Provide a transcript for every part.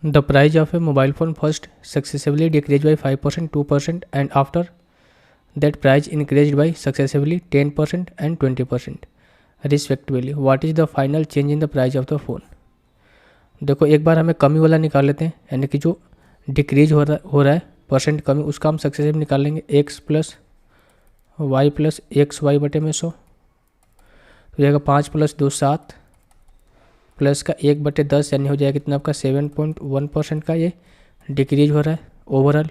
The price of a mobile phone first successively decrease by 5%, 2% and after that price increase by successively 10% and 20% respectively. What is the final change in the price of the phone. देखो एक बार हमें कमी वाला निकाल लेते हैं, यानी कि जो डिक्रीज हो रहा है परसेंट कमी, उसका हम सक्सेसिव निकाल लेंगे। X plus y plus x y बटे में 100 तो जाएगा 5 प्लस 2 7 प्लस का 1 बटे 10, यानी हो जाएगा कितना आपका 7.1% का ये डिक्रीज हो रहा है ओवरऑल।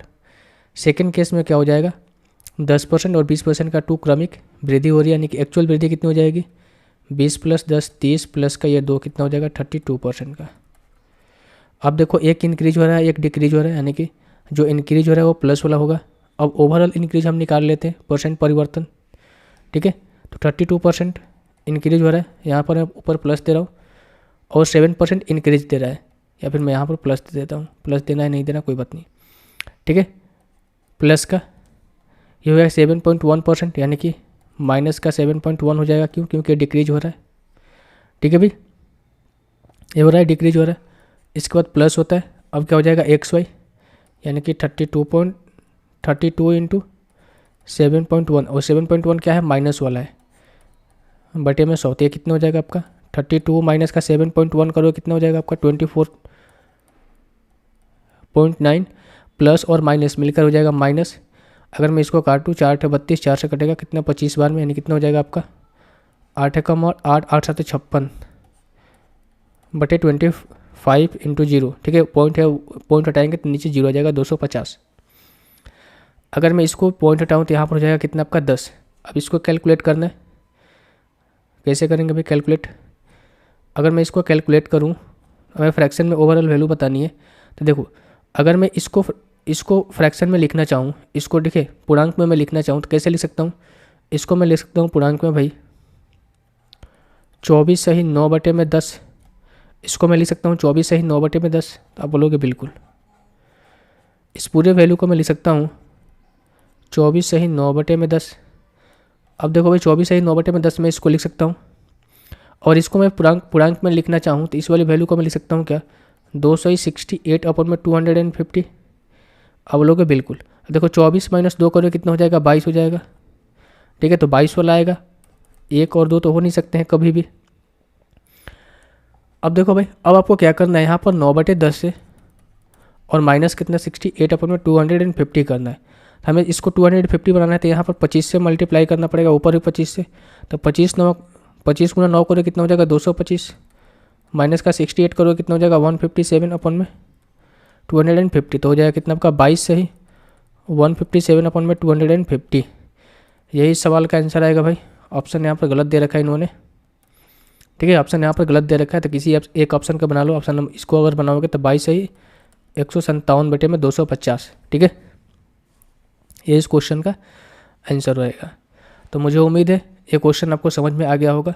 सेकेंड केस में क्या हो जाएगा, 10% और 20% का 2 क्रमिक वृद्धि हो रही है, यानी कि एक्चुअल वृद्धि कितनी हो जाएगी 20 प्लस 10 30 प्लस का ये 2 कितना हो जाएगा 32% का। अब देखो एक इंक्रीज हो रहा है एक डिक्रीज हो रहा है, यानी कि जो इंक्रीज हो रहा है वो प्लस वाला होगा। अब ओवरऑल इंक्रीज हम निकाल लेते हैं परसेंट परिवर्तन, ठीक है। तो 32% इंक्रीज हो रहा है, यहाँ पर मैं ऊपर प्लस दे रहा हूँ, और 7% इंक्रीज दे रहा है, या फिर मैं यहाँ पर प्लस दे देता हूँ, प्लस देना है नहीं देना कोई बात नहीं, ठीक है। प्लस का ये हो जाएगा 7.1%, यानी कि माइनस का 7.1 हो जाएगा, क्यों, क्योंकि डिक्रीज हो रहा है, ठीक है भाई, ये हो रहा है डिक्रीज हो रहा है। इसके बाद प्लस होता है, अब क्या हो जाएगा एक्स वाई, यानी कि 32 इंटू 7.1, और 7.1 क्या है माइनस वाला है बटे में 100, तो ये कितना हो जाएगा आपका 32 माइनस का 7.1 करो कितना हो जाएगा आपका 24.9, प्लस और माइनस मिलकर हो जाएगा माइनस। अगर मैं इसको काटूँ 4 × 32, 4 से कटेगा कितना 25 बार में, यानी कितना हो जाएगा आपका 8 कम और 8 8 7 56 बटे 25 इंटू 0, ठीक है। पॉइंट है, पॉइंट हटाएंगे तो नीचे 0 आ जाएगा 250। अगर मैं इसको पॉइंट हटाऊँ तो यहाँ पर हो जाएगा कितना आपका 10। अब इसको कैलकुलेट करना है, कैसे करेंगे भाई कैलकुलेट। अगर मैं इसको कैलकुलेट करूँ, हमें फ्रैक्शन में ओवरऑल वैल्यू बतानी है, तो देखो अगर मैं इसको फ्रैक्शन में लिखना चाहूँ, इसको देखे पूर्णांक में मैं लिखना चाहूँ तो कैसे लिख सकता हूँ, इसको मैं लिख सकता हूँ पूर्णांक में भाई 24 सही 9 बटे में 10, इसको मैं लिख सकता हूँ 24 सही 9 बटे में 10। तो आप बोलोगे बिल्कुल, इस पूरे वैल्यू को मैं लिख सकता हूँ 24 सही 9 बटे में 10। अब देखो भाई 24 सही 9 बटे में 10 मैं इसको लिख सकता हूँ, और इसको मैं पूर्णांक में लिखना चाहूँ तो इस वाली वैल्यू को मैं लिख सकता हूँ क्या 268 अपन में 250। अब लोगे बिल्कुल, देखो 24 माइनस 2 करोगे कितना हो जाएगा 22 हो जाएगा, ठीक है। तो 22 वाला आएगा, 1 और 2 तो हो नहीं सकते हैं कभी भी। अब देखो भाई, अब आपको क्या करना है, यहाँ पर 9 बटे 10 से और माइनस कितना 68 अपन में 250 करना है। हमें इसको 250 बनाना है, तो यहाँ पर 25 से मल्टीप्लाई करना पड़ेगा, ऊपर भी 25 से, तो 25 गुना 9 करोगे कितना हो जाएगा 225, माइनस का 68 करोगे कितना हो जाएगा 157 अपन में 250, तो हो जाएगा कितना आपका 22 सही 157 अपन में 250। यही सवाल का आंसर आएगा भाई। ऑप्शन यहाँ पर गलत दे रखा है इन्होंने, ठीक है, ऑप्शन यहाँ पर गलत दे रखा है, तो किसी एक ऑप्शन का बना लो। ऑप्शन इसको अगर बनाओगे तो 22 सही 157 बटे में 250, ठीक है, ये इस क्वेश्चन का आंसर रहेगा। तो मुझे उम्मीद है ये क्वेश्चन आपको समझ में आ गया होगा।